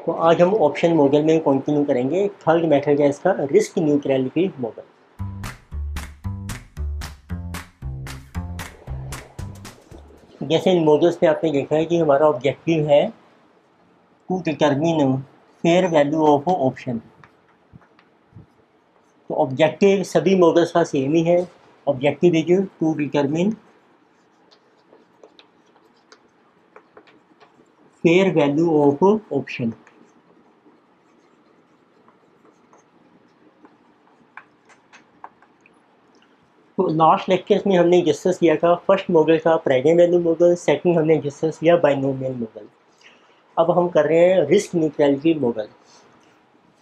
तो आज हम ऑप्शन मॉडल में कंटिन्यू करेंगे। थर्ड मेथड है इसका रिस्क न्यूट्रलिटी मॉडल। जैसे इन मॉडल्स में आपने देखा है कि हमारा ऑब्जेक्टिव है to determine fair value of option. तो ऑब्जेक्टिव सभी मॉडल्स का सेम ही है। Objective is to determine fair value of option. तो लास्ट लेक्चर्स में हमने डिस्कस किया था फर्स्ट मॉडल था प्रेजेंट वैल्यू मॉडल, सेकंड हमने डिस्कस किया बाइनोमियल मॉडल। अब हम कर रहे हैं रिस्क न्यूट्रलिटी मॉडल।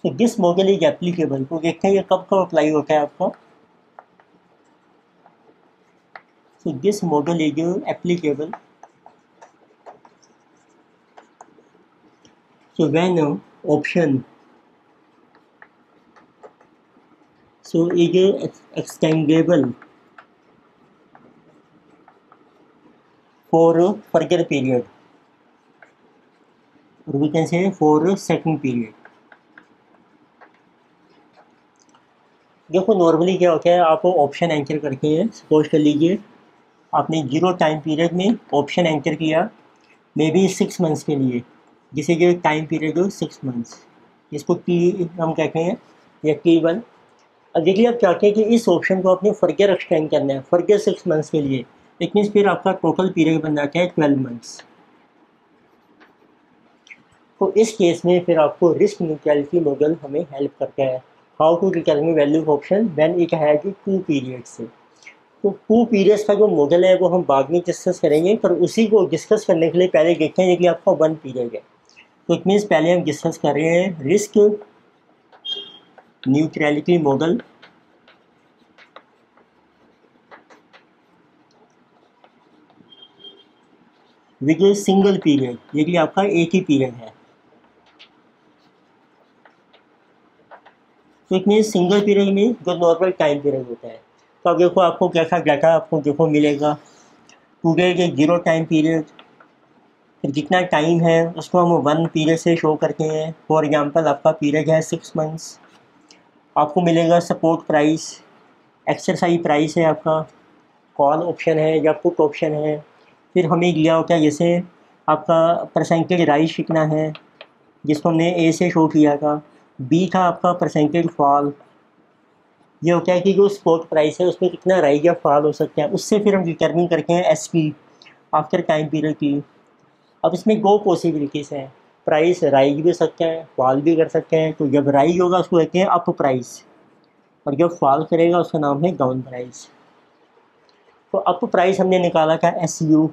तो दिस मॉडल इज एप्लीकेबल, तो देखते हैं ये कब कब अप्लाई होता है आपका। So this model is applicable. So when option so is extendable for a further period, or we can say for a second period. देखो नॉर्मली क्या होता है, आप ऑप्शन एंटर करते हैं। सपोज कर लीजिए आपने 0 टाइम पीरियड में ऑप्शन एंटर किया, मे बी 6 मंथ्स के लिए, जिसे जो टाइम पीरियड हो 6 मंथ्स, जिसको टी हम कहते हैं या T1। अब देखिए आप चाहते हैं कि इस ऑप्शन को आपने फर्दर एक्सटेंड करना है फर्दर 6 मंथ्स के लिए, इट मीन्स फिर आपका टोटल पीरियड बन जाता है 12 मंथ्स। तो इस केस में फिर आपको रिस्क न्यूट्रलिटी मॉडल हमें हेल्प करता है। How to determine value of option when it has 2 periods से। तो 2 पीरियड्स का जो मॉडल है वो हम बाद में डिस्कस करेंगे, पर उसी को डिस्कस करने के लिए पहले देखते हैं कि आपका 1 पीरियड है। तो इट मीन्स पहले हम डिस्कस कर रहे हैं risk neutrality model with single period, ये कि आपका एक ही पीरियड है। तो इट मीन्स सिंगल पीरियड में जो नॉर्मल टाइम पीरियड होता है। तो अब देखो आपको कैसा डाटा आपको देखो मिलेगा, टुडे के 0 टाइम पीरियड, फिर जितना टाइम है उसको हम 1 पीरियड से शो करते हैं। फॉर एग्जांपल आपका पीरियड है 6 मंथ्स। आपको मिलेगा सपोर्ट प्राइस, एक्सरसाइज प्राइस है आपका, कॉल ऑप्शन है या पुट ऑप्शन है। फिर हमें दिया होता है जैसे आपका परसेंटेज राइज कितना है, जिसको हमने ए से शो किया था। बी था आपका परसेंटेज फॉल। ये होता है कि जो स्पॉट प्राइस है उसमें कितना राइज या फॉल हो सकता है, उससे फिर हम डिटरमिन करते हैं S P after time period की। अब इसमें 2 पॉसिबिलिटीज़ हैं, प्राइस राइज भी सकता है फॉल भी कर सकते हैं। तो जब राइज होगा उसको कहते हैं अप प्राइस, और जब फॉल करेगा उसका नाम है डाउन प्राइस। तो अप प्राइस हमने निकाला था एस यू,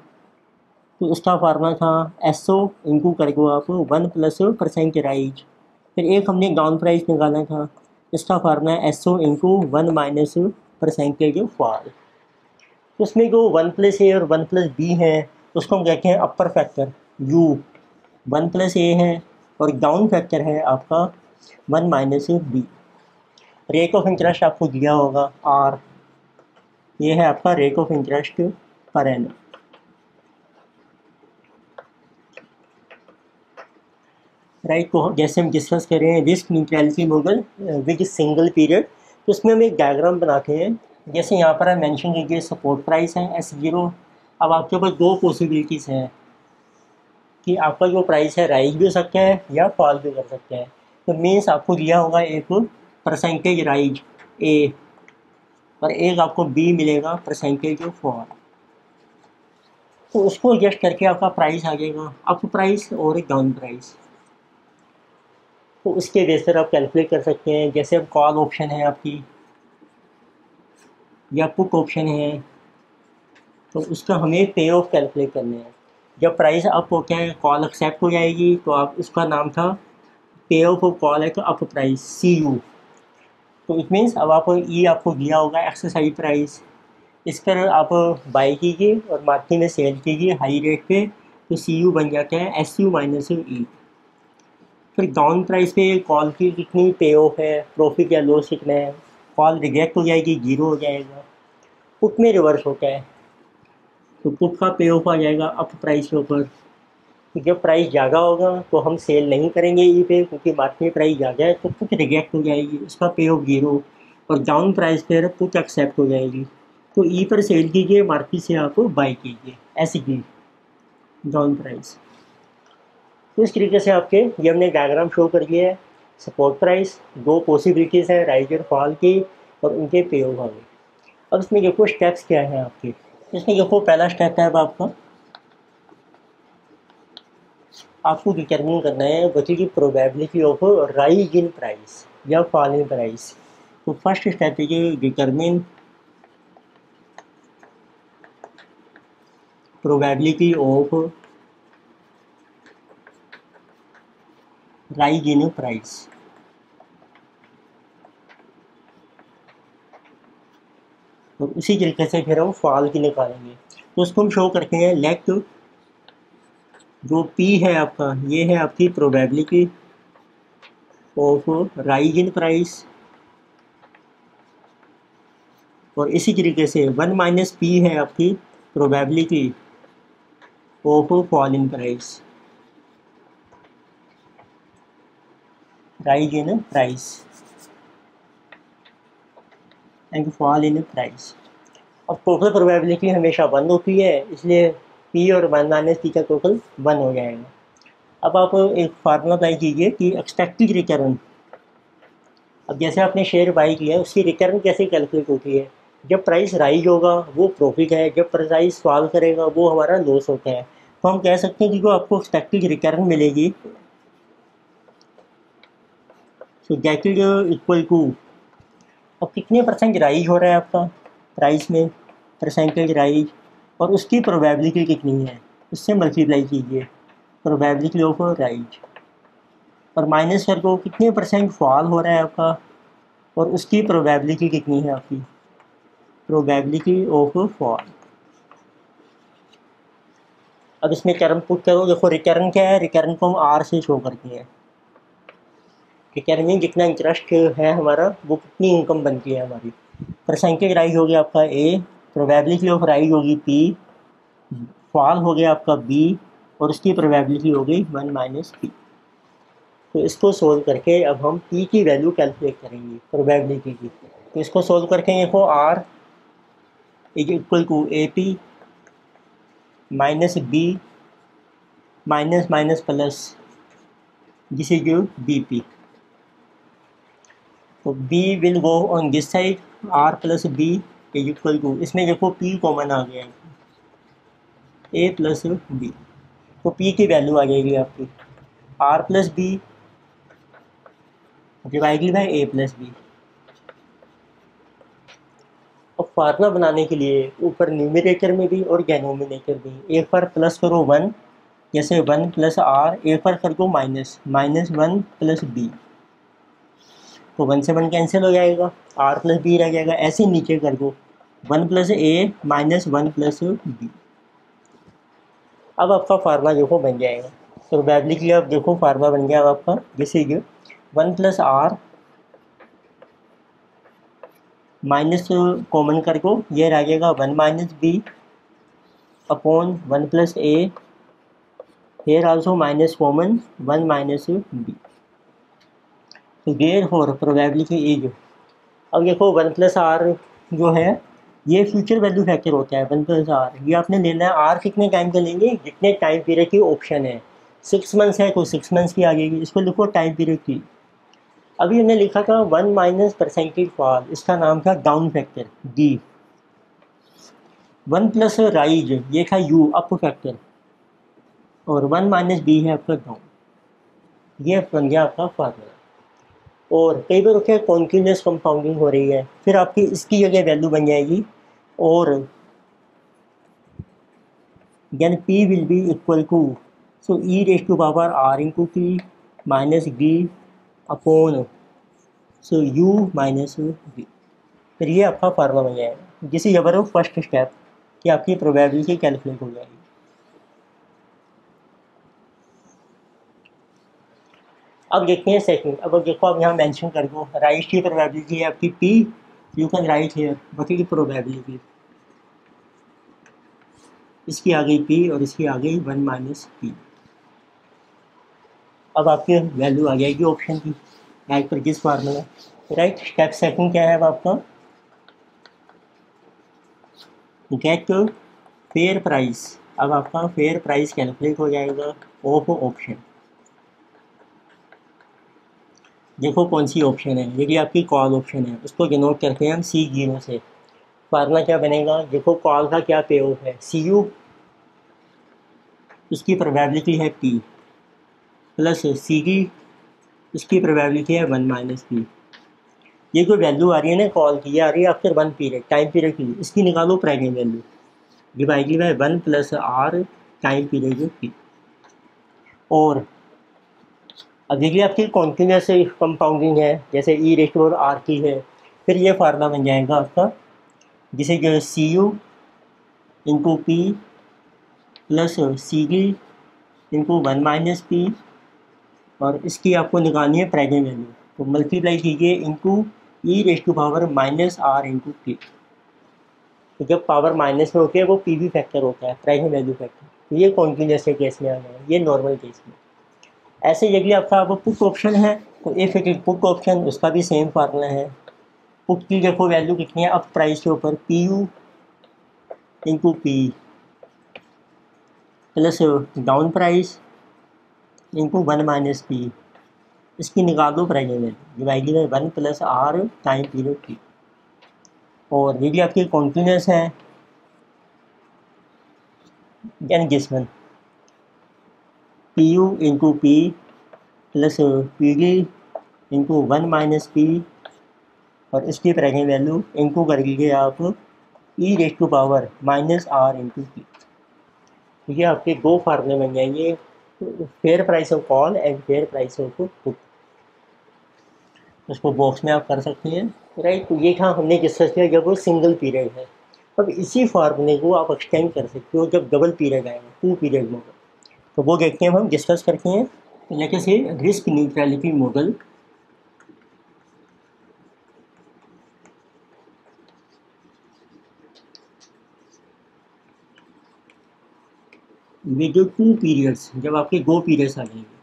तो उसका फार्मूला था एस ओ इंटू करके आप 1 प्लस परसेंट राइज। फिर एक हमने डाउन प्राइस निकाला था, इसका formula S O into 1 minus percentage fall. तो उसमें जो 1 प्लस ए और 1 प्लस बी है उसको हम कहते हैं upper factor U. 1 plus A है और डाउन फैक्टर है आपका 1 minus B. Rate of interest आपको दिया होगा आर, ये है आपका rate of interest per annum. Right, तो जैसे हम डिस्कस कर रहे हैं risk neutrality model with single period, तो उसमें हम एक डायग्राम बनाते हैं। जैसे यहाँ पर मेंशन कीजिए सपोर्ट प्राइस है S0। अब आपके पास 2 पॉसिबिलिटीज़ हैं कि आपका जो प्राइस है राइज भी हो सकता है या फॉल भी कर सकता है। तो मीन्स आपको दिया होगा एक परसेंटेज राइज ए और एक आपको बी मिलेगा परसेंटेज फॉल। तो उसको एडजस्ट करके आपका प्राइस आ जाएगा अप प्राइस और एक डाउन प्राइस। तो उसके बेस पर आप कैलकुलेट कर सकते हैं। जैसे अब कॉल ऑप्शन है आपकी या पुट ऑप्शन है, तो उसका हमें पे ऑफ कैलकुलेट करना है। जब प्राइस अप होता है कॉल एक्सेप्ट हो जाएगी, तो आप उसका नाम था पे ऑफ कॉल है तो अप प्राइस सी यू। तो इट मीन्स अब आपको ई आपको दिया होगा एक्सरसाइज प्राइस, इस पर आप बाई कीजिए और मार्केट में सेल कीजिए हाई रेट पे, तो सी यू बन जाता है एस यू माइनस ई। फिर डाउन प्राइस पे कॉल की कितनी पे ऑफ है, प्रॉफिट या लॉस कितना है, कॉल रिजेक्ट हो जाएगी 0 हो जाएगा। पुट में रिवर्स होता है, तो पुट का पे ऑफ आ जाएगा अप प्राइस के ऊपर कि जब प्राइस ज़्यादा होगा तो हम सेल नहीं करेंगे ई पे, क्योंकि मार्केट में प्राइस ज़्यादा है तो पुट रिजेक्ट हो जाएगी, उसका पे ऑफ 0, और डाउन प्राइस पर पुट एक्सेप्ट हो जाएगी। तो ई पर सेल कीजिए, मार्केट से आप बाई कीजिए, ऐसी की डाउन प्राइस। तो इस तरीके से आपके ये हमने डायग्राम शो कर दिया है। सपोर्ट प्राइस, दो पॉसिबिलिटीज़ हैं राइज और फॉल की, और उनके पे ऑफ होंगे। अब इसमें देखो स्टेप्स क्या हैं आपके। इसमें देखो पहला स्टेप है अब आपको डिटरमिन करना है what is the probability of rise in price या फॉल इन प्राइस। तो फर्स्ट स्टेप है कि determine probability of rise in price. और उसी तरीके से फिर हम फॉल की निकालेंगे। तो उसको हम शो करते हैं, लेट जो P है आपका, ये है आपकी probability of rise in price, और इसी तरीके से 1 माइनस P है आपकी probability of fall in price, rise in price and fall in price. अब टोटल प्रोबेबिलिटी हमेशा 1 होती है, इसलिए P और 1 माइनस P का टोटल 1 हो जाएगा। अब आप एक फार्मूला अप्लाई कीजिए कि एक्सपेक्टेड रिटर्न। अब जैसे आपने शेयर बाई किया है, उसकी रिटर्न कैसे कैलकुलेट होती है। जब प्राइस राइज होगा वो प्रॉफिट है, जब प्राइस फॉल करेगा वो हमारा लॉस होता है। तो हम कह सकते हैं कि जो आपको एक्सपेक्टेड रिटर्न मिलेगी, so that is equal to, अब कितने परसेंट राइज हो रहा है आपका प्राइस में, परसेंटेज राइज, और उसकी प्रोबेबिलिटी कितनी है, उससे मल्टीप्लाई कीजिए प्रोबेबिलिटी ऑफ राइज, और माइनस कर दो कितने परसेंट फॉल हो रहा है आपका, और उसकी प्रोबेबिलिटी कितनी है आपकी, प्रोबेबिलिटी ऑफ फॉल। अब इसमें टर्म पुट करो, देखो रिटर्न क्या है, रिटर्न को हम आर से शो करते हैं। रिटर्न में जितना इंटरेस्ट है हमारा, वो कितनी इनकम बनती है हमारी। परसेंटेज राइज हो गया आपका ए, प्रोबेबिलिटी ऑफ राइज होगी पी, फॉल हो गया आपका बी, और उसकी प्रोबेबिलिटी हो गई 1 माइनस पी। तो इसको सोल्व करके अब हम पी की वैल्यू कैलकुलेट करेंगे प्रोबेबिलिटी की। तो इसको सोल्व करके देखो R is equal to A P minus B minus minus plus, this is B P. तो B will go on this side, R plus B is equal to, इसमें देखो P common आ गया है, ए प्लस बी। तो P की value आ जाएगी आपकी R plus B divided by A plus B. अब फार्मूला बनाने के लिए ऊपर न्यूमरेटर में भी और डिनोमिनेटर में एक बार प्लस करो 1, जैसे 1 प्लस आर, एक बार कर दो माइनस, माइनस 1 प्लस बी, तो 1 से 1 कैंसिल हो जाएगा, आर प्लस बी रह जाएगा। ऐसे नीचे कर दो 1 प्लस ए माइनस 1 प्लस बी। अब आपका फार्मूला देखो बन जाएगा। तो प्रोबेबिलिटी अब देखो फार्मूला बन गया अब आपका, जैसे 1 प्लस आर माइनस कॉमन कर को ये रह जाएगा 1 minus B upon 1 plus A, here also minus common 1 minus B. तो देयर फॉर प्रोबेबिलिटी इज, अब देखो 1 प्लस आर जो है ये फ्यूचर वैल्यू फैक्टर होता है। 1 प्लस आर ये आपने लेना है, आर कितने टाइम का लेंगे, जितने टाइम पीरियड की ऑप्शन है। 6 मंथ्स है तो 6 मंथ्स की आ जाएगी, इसको लिखो टाइम पीरियड की। अभी हमने लिखा था 1 माइनस परसेंटेज फॉल, इसका नाम था down factor D. 1 plus rise ये था यू अप फैक्टर, और 1 माइनस बी है आपका डाउन। ये बन गया आपका फार्मूला। और कई बार क्या कॉन्टिन्यूस कंपाउंडिंग हो रही है, फिर आपकी इसकी जगह वैल्यू बन जाएगी, और then P will be equal to, so E raise to power R into P minus D upon, so U minus B. फिर ये आपका फार्मूला बन जाएगा, जिसे जबर फर्स्ट स्टेप कि आपकी प्रोबेबिलिटी कैलकुलेट हो जाएगी। अब देखते हैं सेकंड। अब देखो अब यहाँ मेंशन कर दो राइट की प्रोबेबिलिटी है आपकी P, you can write here बाकी की प्रोबेबिलिटी, इसकी आ गई पी और इसकी आ गई 1 माइनस पी। अब आपकी वैल्यू आ जाएगी ऑप्शन की as per this formula, right. Step second क्या है अब आपका, गेट फेयर प्राइस। अब आपका फेयर प्राइस कैलकुलेट हो जाएगा ऑफ ऑप्शन। देखो कौन सी ऑप्शन है, यदि आपकी कॉल ऑप्शन है उसको डिनोट करते हैं हम C0 से। फार्मूला क्या बनेगा, देखो कॉल का क्या पे ऑफ है CU, उसकी प्रोबेबिलिटी है P प्लस CD, इसकी प्रोबेबिलिटी है 1 माइनस P। ये जो वैल्यू आ रही है ना कॉल की, ये आ रही है आफ्टर 1 पीरियड, टाइम पीरियड की, इसकी निकालो present value divided by 1 plus R time period P। और अब देखिए आपकी कॉन्टिन्यूस कंपाउंडिंग है, जैसे ई रेस्ट और आर की है, फिर ये फार्मूला बन जाएगा आपका, जिसे जो CU into P plus CD into 1 minus P, और इसकी आपको निकालनी है प्रेजेंट वैल्यू, तो मल्टीप्लाई कीजिए into E rest to power minus R into P. तो जब पावर माइनस में होती है वो पी भी फैक्टर होता है, प्रेजेंट वैल्यू फैक्टर। तो ये कॉन्टिन्यूस के केस में आ गया, ये नॉर्मल केस में। ऐसे यदि आपका अब पुट ऑप्शन है तो if it is put option, उसका भी सेम फार्मूला है। पुट की देखो वैल्यू कितनी है अब प्राइस के ऊपर, PU into P plus down price into 1 minus P, इसकी निकाल दो present value divided by 1 plus R time period P. और यदि आपकी कॉन्टिन्यूस है यानी जिसमें PU into P plus PD into 1 minus P, और इसकी प्रेजेंट वैल्यू इंटू कर लीजिए आप E rest to power minus R into P. तो ये आपके दो फार्मूले बन जाएंगे, fair price of call and fair price of put. उसको बॉक्स में आप कर सकते हैं, राइट। तो ये था हमने डिस्कस किया जब वो सिंगल पीरियड है। अब इसी फार्मूले को आप एक्सटेंड कर सकते हो जब डबल पीरियड आएगा, 2 पीरियड मॉडल, तो वो देखते हैं हम डिस्कस करते हैं। लेके से रिस्क न्यूट्रलिटी मॉडल, ये जो 2 पीरियड्स, जब आपके 2 पीरियड्स आ जाएंगे,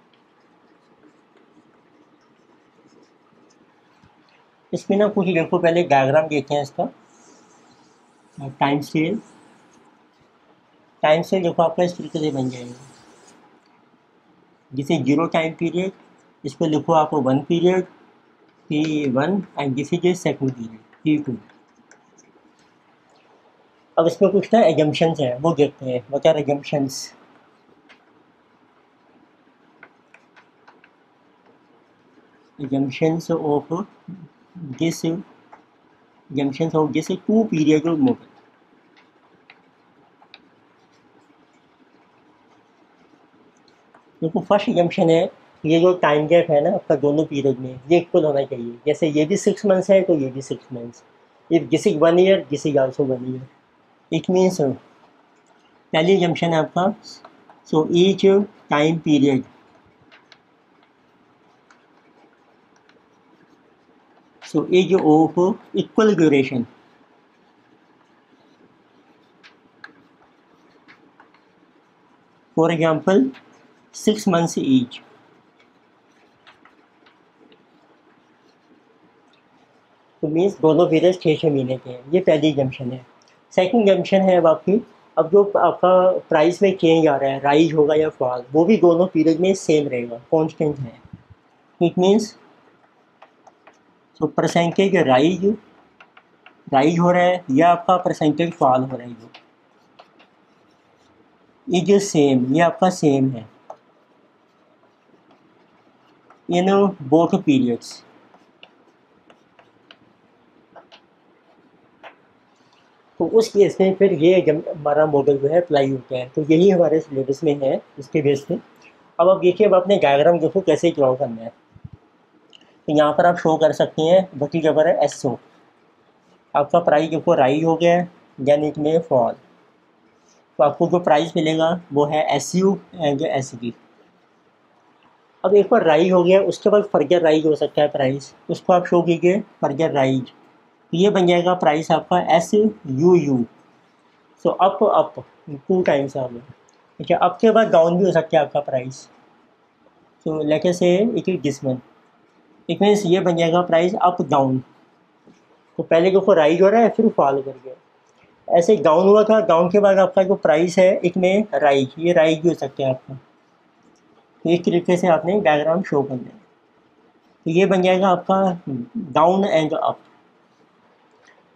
इसमें ना कुछ देखो पहले डायग्राम देखते हैं इसका। टाइम स्केल देखो आपका इस तरीके से बन जाएगा, जिसे 0 टाइम पीरियड, इसको लिखो आप 1 period T1 and this is second period T2। अब इसमें कुछ ना एजम्पशंस हैं, वो देखते हैं what are assumptions. assumptions of this 2 period model। देखो फर्स्ट एजम्पशन है, ये जो टाइम गैप है ना आपका दोनों पीरियड में, ये इक्वल होना चाहिए। जैसे ये भी 6 मंथ्स है तो ये भी 6 months, if this is 1 year this is also 1 year. It means पहली एजम्पशन है आपका, so each time period so is of equal duration। For example 6 months each। तो मीन्स दोनों पीरियड 6 महीने के हैं, ये पहली जंक्शन है। सेकंड जंक्शन है अब आपकी, अब जो आपका प्राइस में चेंज आ रहा है, राइज होगा या फॉल, वो भी दोनों पीरियड में सेम रहेगा, कांस्टेंट है। इट मीन्स तो परसेंटेज राइज हो रहा है या आपका परसेंटेज फॉल हो रहा है, ये जो सेम, ये आपका सेम है इन बोथ पीरियड्स। तो उस केस में फिर ये जब हमारा मॉडल जो है अप्लाई होता है, तो यही हमारे सिलेबस में है इसके बेस पे। अब आप देखिए, अब आपने डायग्राम देखो कैसे ड्रॉ करना है। तो यहाँ पर आप शो कर सकते हैं बटी जबर है SO, आपका प्राइस देखो राइज हो गया है यानी इट में फॉल, तो आपको जो प्राइस मिलेगा वो है SU एंड SD। अब एक बार राइज हो गया, उसके बाद फर्दर राइज हो सकता है प्राइस, उसको आप शो कीजिए फर्दर राइज, तो ये बन जाएगा प्राइस आपका SUU। सो अप 2 टाइम्स आ गया, ठीक है। अप के बाद डाउन भी हो सकता है आपका प्राइस, सो लेट अस से it is this one, it means ये बन जाएगा प्राइस अप डाउन। तो पहले देखो राइज हो रहा है फिर फॉल कर गया, ऐसे डाउन हुआ था, डाउन के बाद आपका जो प्राइस है इसमें राइज, ये राइज भी हो सकते हैं आपका। तो इस तरीके से आपने डायग्राम शो करना है। तो ये बन जाएगा आपका डाउन एंड अप,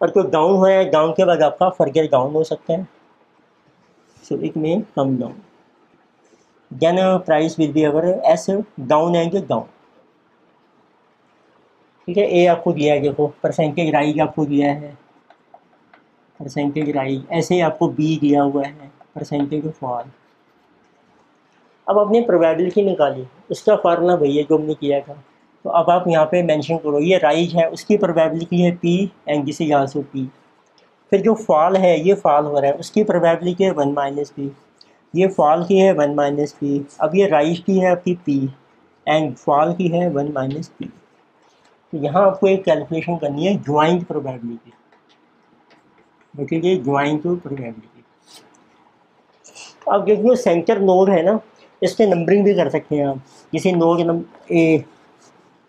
और जो डाउन हो है डाउन के बाद आपका फर्दर डाउन हो सकता है, so it may come down, then price will be our S down and down. ठीक है, ए आपको दिया है, देखो परसेंटेज राइज आपको दिया है, परसेंटेज राइज, ऐसे ही आपको बी दिया हुआ है, परसेंटेज फॉल। अब आपने प्रोबेबिलिटी निकाली, उसका फार्मूला भैया जो हमने किया था, तो अब आप यहाँ पे मेंशन करो ये राइज है, उसकी प्रोबेबिलिटी है P and this is also P. फिर जो फॉल है, ये फॉल हो रहा है, उसकी प्रोबेबिलिटी है 1 माइनस पी, ये फॉल की है 1 माइनस पी, अब ये राइज की है आपकी पी एंड फॉल की है 1 माइनस पी। तो यहाँ आपको एक कैलकुलेशन करनी है ज्वाइंट प्रोबेबिलिटी, देखिए ज्वाइंट प्रोबेबिलिटी। अब देखिए सेंटर नोड है ना, इसके नंबरिंग भी कर सकते हैं आप, किसी नोड नंबर ए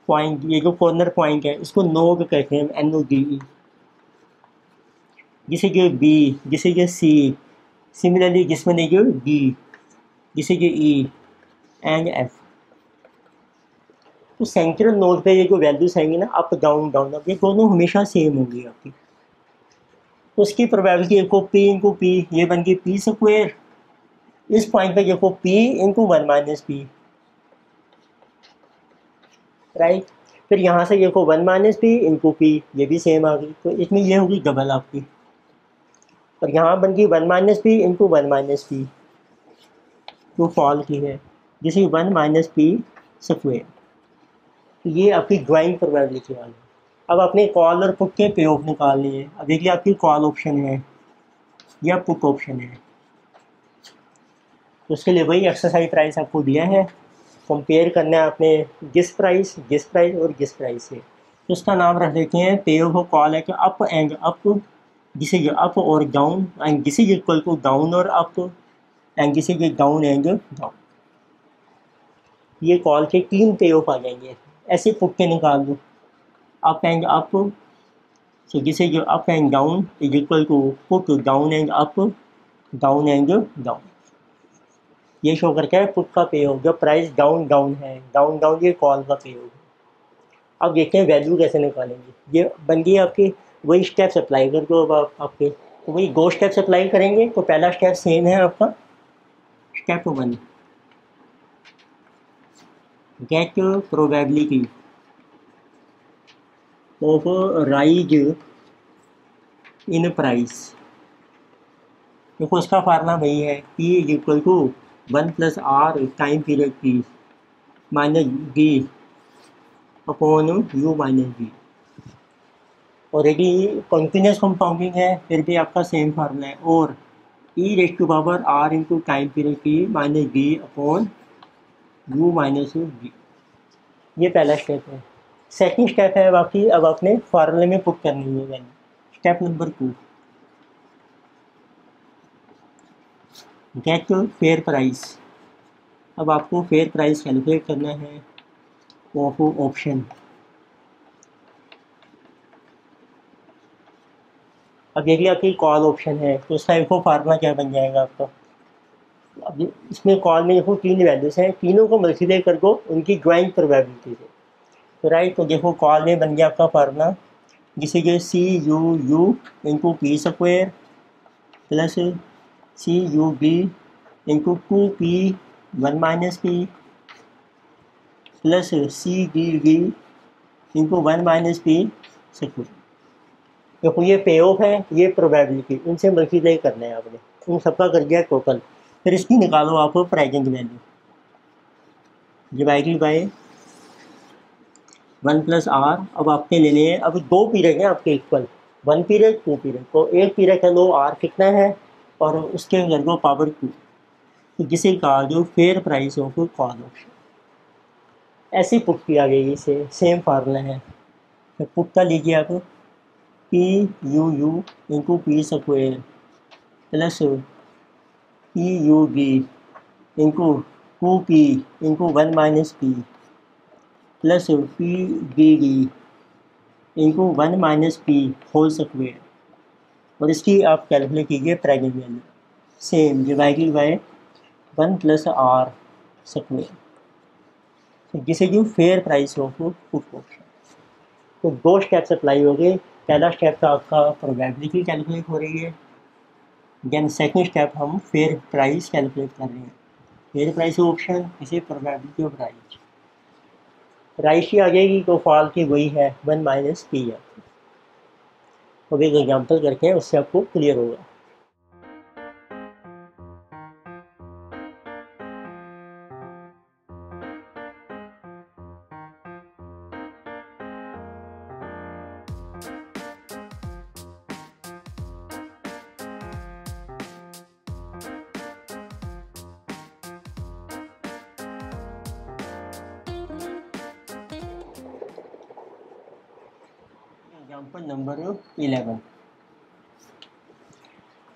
पॉइंट, ये जो कॉर्नर पॉइंट है इसको नोड कहते हैं, NODE, जिसे जो बी, जिसे जो सी, सिमिलरली जिसमें नहीं जो डी, जिसे जो ई एंड एफ। तो सेंट्रल नोड पे ये जो वैल्यूज आएंगी ना, अप डाउन डाउन अप, ये दोनों हमेशा सेम होंगी आपकी। तो उसकी प्रोबेबिलिटी को पी इंटू पी, ये बन गई पी स्क्वायर, इस पॉइंट पे देखो P into 1 minus P, right. फिर यहाँ से देखो 1 माइनस पी इंटू पी, ये भी सेम आ गई, तो इसमें ये होगी डबल आपकी, और यहाँ बन गई 1 minus P into 1 minus P, जो फॉल की है, जिसे 1 माइनस पी स्क्वायर। तो ये आपकी ड्राइंग प्रोबेबिलिटी वाली। अब आपने कॉल और पुट के पे ऑफ निकालनी है। अब देखिए आपकी कॉल ऑप्शन है या पुट ऑप्शन है, तो उसके लिए वही एक्सरसाइज प्राइस आपको दिया है, कंपेयर करना है आपने गिस प्राइस और गिस प्राइस से। तो उसका नाम रख देते हैं पे ऑफ कॉल है कि अप एंड अप, जिसे ये अप और डाउन, एंड जिसे इक्वल टू डाउन और अप, एंड जिसे ये डाउन एंड डाउन। ये कॉल के 3 पे ऑफ आ जाएंगे, ऐसे पुट के निकाल दो, अप एंड अप, सो जिसे जो up and down is equal to put down and up, down and down. ये शो करके है पुट का पे ऑफ, जब प्राइस डाउन डाउन है, डाउन डाउन, ये कॉल का पे ऑफ। अब देखते हैं वैल्यू कैसे निकालेंगे। ये बन गई आपकी, वही स्टेप्स अप्लाई कर दो। अब आप आपके तो वही 2 स्टेप्स अप्लाई करेंगे। तो पहला स्टेप सेम है आपका, step 1, get probability of rise in price. देखो उसका फार्मूला वही है, P is equal to 1 plus R time period P minus D upon U minus B. Already continuous compounding है, फिर भी आपका सेम फार्मूला है, और E raise to power R into time period P minus D upon U minus B. ये पहला step है। Second step है बाकी, अब आपने फार्मूले में पुट करनी है value. Step number 2, get fair price. अब आपको फेयर प्राइस कैलकुलेट करना है ऑफ ऑप्शन। अब देखिए आपकी कॉल ऑप्शन है, तो उसका देखो फार्मूला क्या बन जाएगा आपका। अब इसमें कॉल में देखो 3 वैल्यूज हैं, तीनों को मल्टीप्लाई कर दो उनकी ज्वाइंट प्रोबेबिलिटी से, तो राइट। तो देखो कॉल में बन गया आपका फार्मूला, जिसे कि C U U into P square plus C U B into 2p 1 minus P plus C D V into 1 minus P square. देखो ये पे ऑफ है, ये प्रोबेबिलिटी, इनसे मल्टीप्लाई करना है आपने, उन सबका कर दिया टोटल। फिर इसकी निकालो आप present value, divided by 1 plus R. अब आपने लेने हैं, अब 2 पीरियड हैं आपके इक्वल, 1 पीरियड 2 पीरियड, तो एक पीरियड का लो आर कितना है और उसके अंदर को पावर 2, तो जिसे कहा जो fair price of call option. ऐसे पुट किया गया, इसे सेम फार्मूला है। तो पुट का लीजिए आप P U U into P square plus P U B into 2p into 1 minus P plus P D D into 1 minus P whole square, और इसकी आप कैलकुलेट कीजिए primary value, same divided by 1 plus R square, जिसे जो fair price of put option. तो 2 steps apply हो गए। पहला स्टेप तो आपका प्रोबेबिलिटी कैलकुलेट हो रही है, देन सेकंड स्टेप हम फेयर प्राइस कैलकुलेट कर रहे हैं। फेयर प्राइस ऑप्शन, इसे प्रोबेबिलिटी ऑफ राइट। राइट ही आ जाएगी तो फॉल की वही है 1 माइनस पी है। अब एक एग्जाम्पल करके उससे आपको क्लियर होगा। एग्जाम्पल नंबर 11,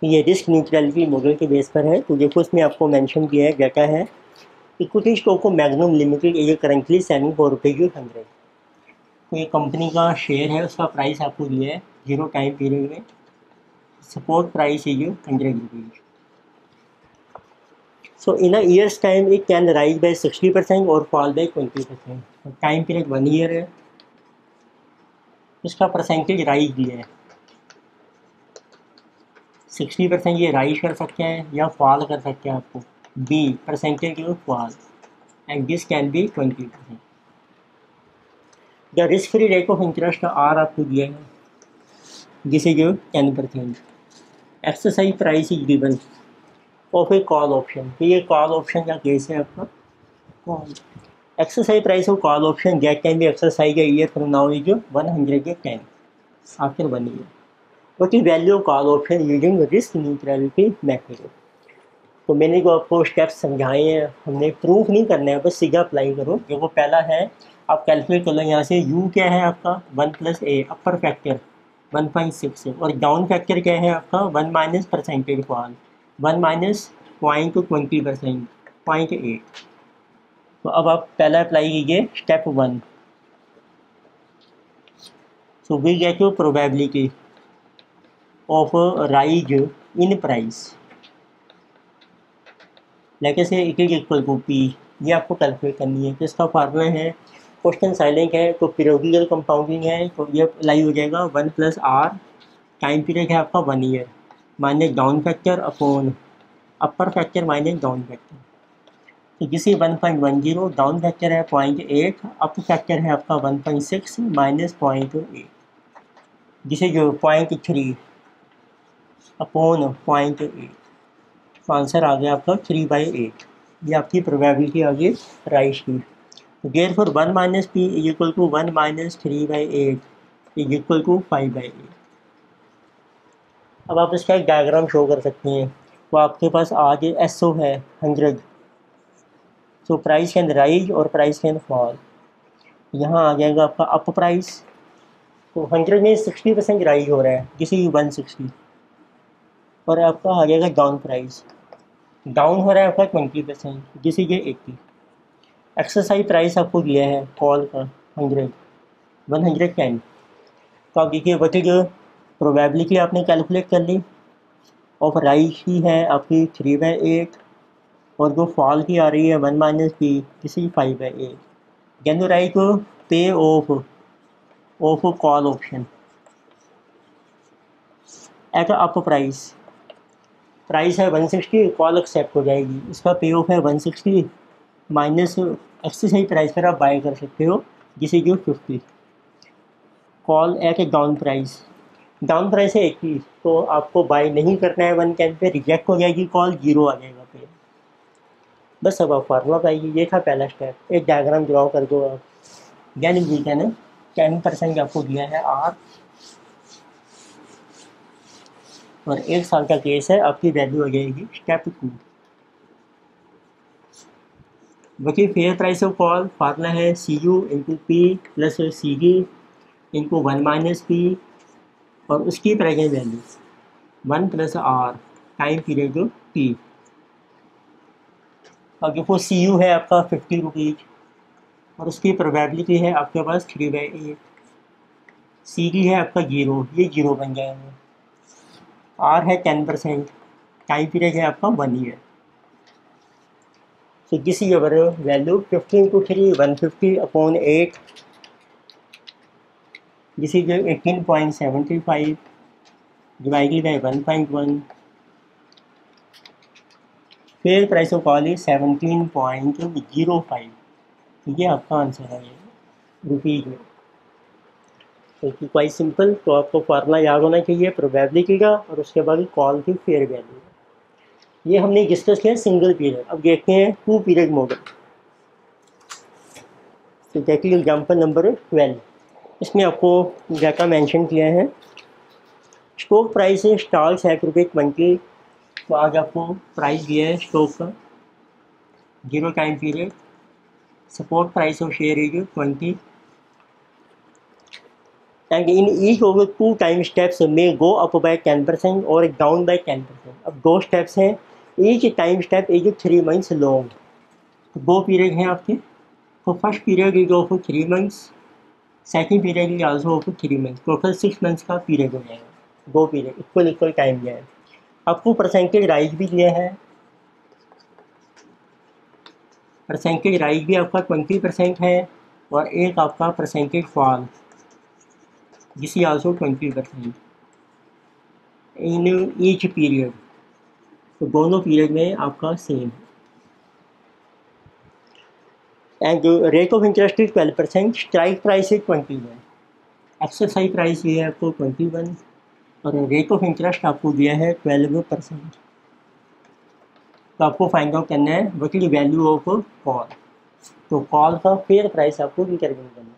ये रिस्क न्यूट्रलिटी मॉडल के बेस पर है। तो देखो इसमें आपको मेंशन किया है, क्या है, इक्विटी स्टॉक को मैग्नम लिमिटेड ये करेंटली सेलिंग फॉर ₹100। तो ये कंपनी का शेयर है, उसका प्राइस आपको दिया है 0 टाइम पीरियड में। सपोर्ट प्राइस है ये ₹100। So in a year's time it can rise by 60% और fall by 20%। Time period 1 year है, इसका परसेंटेज राइज दिया है 60%। ये राइज कर सकते हैं या फॉल कर सकते हैं, आपको B percentage of fall, and this can be 20%। The risk free rate of interest R आपको दिया है, जिसे जो 10%। Exercise price is given of a call option. तो ये कॉल ऑप्शन का केस है आपका call. Exercise price of call option that can be exercise a year from now is 110 after 1 year. What is value of call option using risk neutrality method? तो मैंने जो आपको steps समझाए हैं, हमने प्रूफ नहीं करना है, बस सीधा अप्लाई करो। देखो पहला है, आप कैलकुलेट कर लो यहाँ से, u क्या है आपका 1 प्लस ए, अपर फैक्टर 1.6 है, और डाउन फैक्टर क्या है आपका 1 माइनस परसेंटेज फॉल 1 माइनस 0.20%, 0.8। तो अब आप पहला अप्लाई कीजिए step 1। So we get your probability of rise in price, लेके say it is equal to P. ये आपको कैलकुलेट करनी है। तो इसका फार्मूला है, क्वेश्चन साइलेंट है तो पीरियोडिकल कंपाउंडिंग है, तो ये अप्लाई हो जाएगा 1 प्लस आर, टाइम पीरियड है आपका 1 year, minus down factor upon upper factor minus down factor. तो जिसे 1.10, डाउन फैक्टर है 0.8, अप फैक्टर है आपका 1.6 माइनस 0.8, जिसे जो 0.3 अपॉन 0.8। तो आंसर आ गया आपका 3/8। ये आपकी प्रोबेबिलिटी आ गई राइट की। Therefore 1 minus P is equal to 1 minus 3/8 is equal to 5/8। अब आप इसका एक डायग्राम शो कर सकते हैं। तो आपके पास आज SO है 100, सो प्राइस कैन राइज और प्राइस कैन फॉल। यहाँ आ जाएगा आपका अप प्राइस, तो 100 में 60% राइज हो रहा है, किसी 160, और आपका आ जाएगा डाउन प्राइस, डाउन हो रहा है आपका 20%, जिसे ये 80। एक्सरसाइज प्राइस आपको दिया है कॉल का 110। तो आप देखिए बचे जो प्रोबेबिलिटी आपने कैलकुलेट कर ली, ऑफ राइज की है आपकी 3/8, और जो फॉल की आ रही है 1 माइनस पी, किसी 5/8। Can you write pay off call option at up price. Price है 160, कॉल एक्सेप्ट हो जाएगी, इसका पे ऑफ है 160 माइनस एक्सरसाइज प्राइस पर आप बाय कर सकते हो, जिसे जो 50। Call at A down price, down price है 80, तो आपको बाय नहीं करना है 110 पे, रिजेक्ट हो जाएगी कॉल, 0 आ जाएगा पे। बस अब आप फार्मूला पाएगी। ये था पहला स्टेप। एक डायग्राम ड्रॉ कर दो आप, यानी जी है ना 10% आपको दिया है आर, और 1 साल का केस है, आपकी वैल्यू हो जाएगी स्टेप 2। बाकी fair price of call formula है CU into P plus CG into 1 minus P, और उसकी present value 1 plus R time period T. और देखो सी यू है आपका 50 रुपीज़, और उसकी प्रोबेबिलिटी है आपके पास 3/8। सी डी है आपका 0, ये 0 बन जाएंगे। आर है 10%, टाइम पीरियड है आपका 1 year. So this is your value 15 to 3 150/8. This is 18.75 divided by 1.1. Fair price of call is 17.05. ये आपका आंसर है रुपीज में। तो क्वाइट सिंपल। तो आपको फार्मूला याद होना चाहिए प्रोबेबिलिटी का, और उसके बाद कॉल की फेयर वैल्यू। ये हमने डिस्कस किया सिंगल पीरियड। अब देखते हैं 2 पीरियड मॉडल। तो देखिए एग्जाम्पल नंबर 12, इसमें आपको डाटा मेंशन किया है। स्टॉक प्राइस है स्टॉक्स ₹120। तो आज आपको प्राइस दिया है स्टॉक का 0 time period. Support price of share is 20 and in each of the 2 time steps में गो अप बाय 10% और डाउन बाय 10%। अब 2 स्टेप्स हैं, each time step is 3 months long. तो 2 पीरियड हैं आपके। तो first period is of 3 months, second period is also of 3 months. Total 6 months का period हो जाएगा। 2 पीरियड इक्वल टाइम दिया है। आपको परसेंटेज राइज भी दिया है। परसेंटेज राइज भी आपका 20% है, और एक आपका percentage fall this is also 20% in each period. तो दोनों पीरियड में आपका same. And rate of interest is 12%। Strike price is 21। Exercise price ये है आपको 21, और रेट ऑफ इंटरेस्ट आपको दिया है 12%। तो आपको फाइंड आउट करना है what is value of call. तो कॉल का फेयर प्राइस आपको डिटरमिन करना है।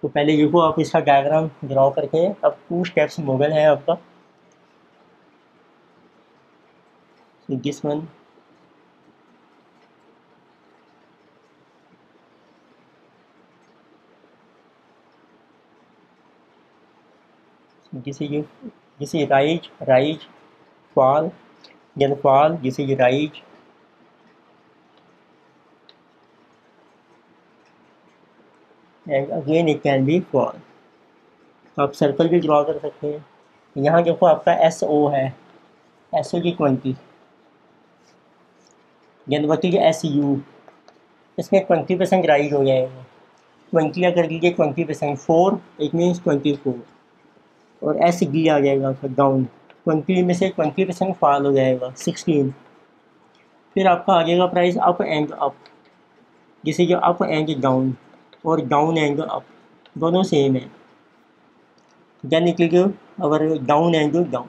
तो पहले देखो आप इसका डायग्राम ड्रॉ करके, अब 2 स्टेप्स मॉडल है आपका। This one, this is rise, fall, then fall, this is rise, and again it can be fall। तो आप सर्कल भी ड्रॉ कर सकते हैं। यहाँ देखो आपका SO है, SO की 20, then what is SU, इसमें 20% राइज हो जाएगा। 20 अगर लीजिए 20%, 4 इट मीन्स 24, और SG आ जाएगा आपका डाउन। 20 में से 20% फॉल हो जाएगा 16। फिर आपका आ जाएगा प्राइस अप एंड अप, जिसे जो अप एंड डाउन, और डाउन एंड अप दोनों सेम है। Then it will our down and down.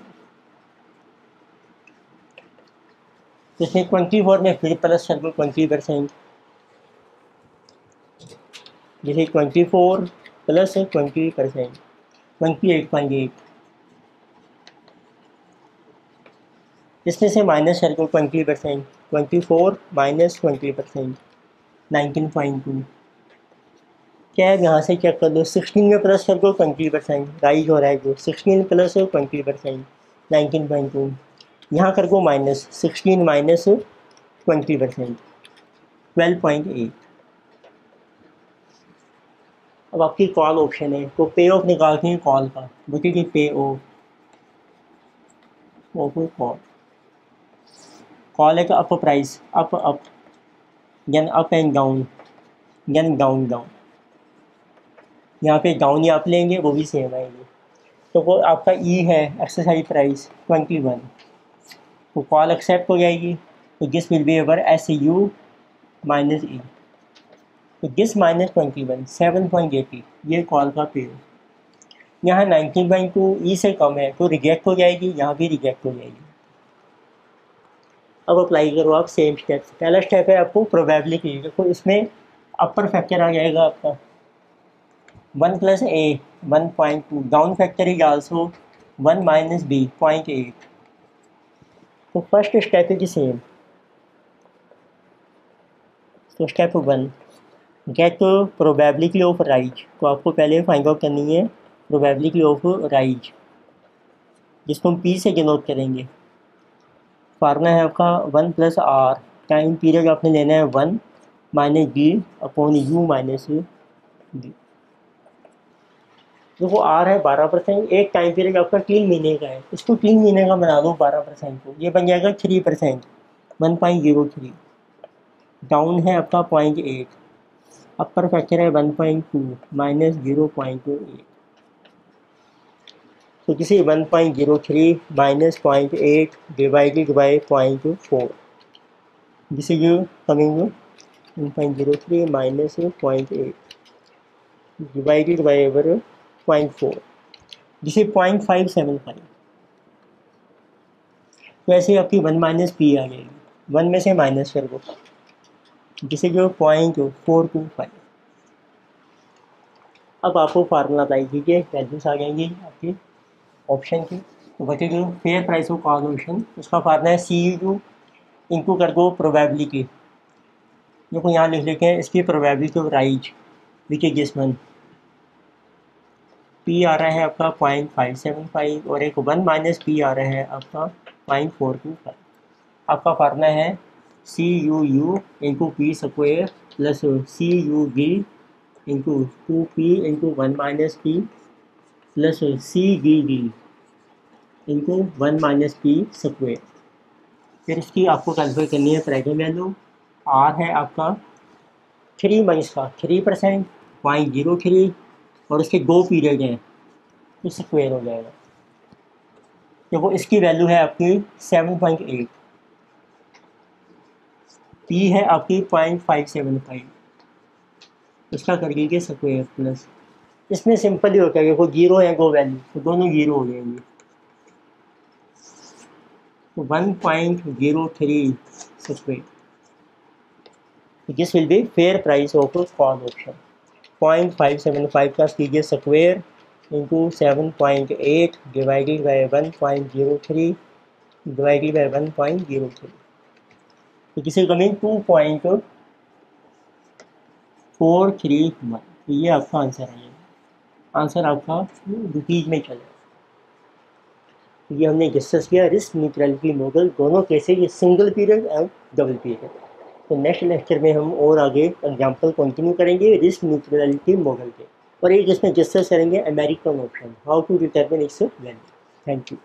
इसमें 24 में फिर प्लस सर्कल 20%, जैसे 24 प्लस 20%, 28.8। इसमें से माइनस सर्कल 20%, 24 माइनस 20%, 19.2। क्या है यहाँ से चेक कर लो। 16 में प्लस कर दो 20% राइज हो रहा है जो 16 प्लस 20%, 19.2। यहाँ कर दो माइनस 16 माइनस 20%, 12.8। अब आपकी कॉल ऑप्शन है, तो पे ऑफ निकालते हैं कॉल का। देखिए पे ऑफ कॉल, कॉल है तो up price, up up, then up and down, then down down. यहाँ पे डाउन या अप लेंगे वो भी सेम आएंगे। तो वो आपका ई है एक्सरसाइज प्राइस 21। तो कॉल एक्सेप्ट हो जाएगी। तो this will be our SU minus E. तो दिस माइनस 21 7.80, ये कॉल का पे। यहाँ 19.2 ई से कम है तो रिजेक्ट हो जाएगी, यहाँ भी रिजेक्ट हो जाएगी। अब अप्लाई करो आप सेम स्टेप्स। पहला स्टेप है आपको प्रोबेबिलिटी। देखो इसमें अपर फैक्टर आ जाएगा आपका 1 + A 1.2, down factor is also 1 - B 0.8। तो फर्स्ट स्टेप इज सेम। तो step 1, get probability of rise. तो आपको पहले फाइंड आउट करनी है प्रोबेबिलिटी ऑफ राइज, जिसको हम P से डिनोट करेंगे। फार्मूला है आपका 1 + R टाइम पीरियड आपने लेना है 1 minus B upon U minus B. देखो आर है 12%, एक टाइम पीरियड आपका 3 महीने का है, इसको 3 महीने का बना दो 12% को, ये बन जाएगा 3%, 1.03। डाउन है आपका 0.8, अपर फैक्टर है 1.2 माइनस 0.28। तो किसी 1.03 minus 0.8 divided by 0.4, this is coming 1.03 minus 0.8 divided by 0.4, this is 0.575। तो ऐसे आपकी 1 माइनस पी आ जाएगी, 1 में से माइनस कर दो, जिसे जो 0.425। अब आपको फार्मूला अप्लाई कीजिए, वैल्यूज आ जाएंगी आपकी ऑप्शन की। तो बचे जो fair price of call option, उसका फार्मूला है सी यू इनटू कर दो प्रोबेबिलिटी, जो को यहाँ लिख लेते हैं इसकी probability of rise which is this one. P आ रहा है आपका 0.575 और एक 1 माइनस पी आ रहा है आपका 0.425। आपका फार्मूला है C U U into P square plus C U B into 2p into 1 minus P plus C B D into 1 minus P square. फिर इसकी आपको कैलकुलेट करनी है प्रेजेंट वैल्यू। आर है आपका 3 मंथ्स का 3%, 0.03 और उसके 2 पीरियड हैं, तो स्क्वायर हो जाएगा। देखो इसकी वैल्यू है आपकी 7.8, पी है आपकी 0.575, इसका कर लीजिए स्क्वायर प्लस, इसमें सिंपल ही होता है, देखो जीरो है दो वैल्यू तो दोनों जीरो हो जाएंगे, तो 1.03 square. This will be fair price of call option. 0.575 का कीजिए square into 7.8 divided by 1.03 divided by 1.03, तो किसी कमिंग 2.431। तो ये आपका आंसर है, आंसर आपका रुपीज में चले। ये हमने डिस्कस किया रिस्क न्यूट्रलिटी मॉडल, दोनों कैसे, ये single period and double period. तो नेक्स्ट लेक्चर में हम और आगे एग्जांपल कंटिन्यू करेंगे रिस्क न्यूट्रलिटी मॉडल के, और एक इसमें डिस्कस करेंगे American option, how to determine its value. Thank you.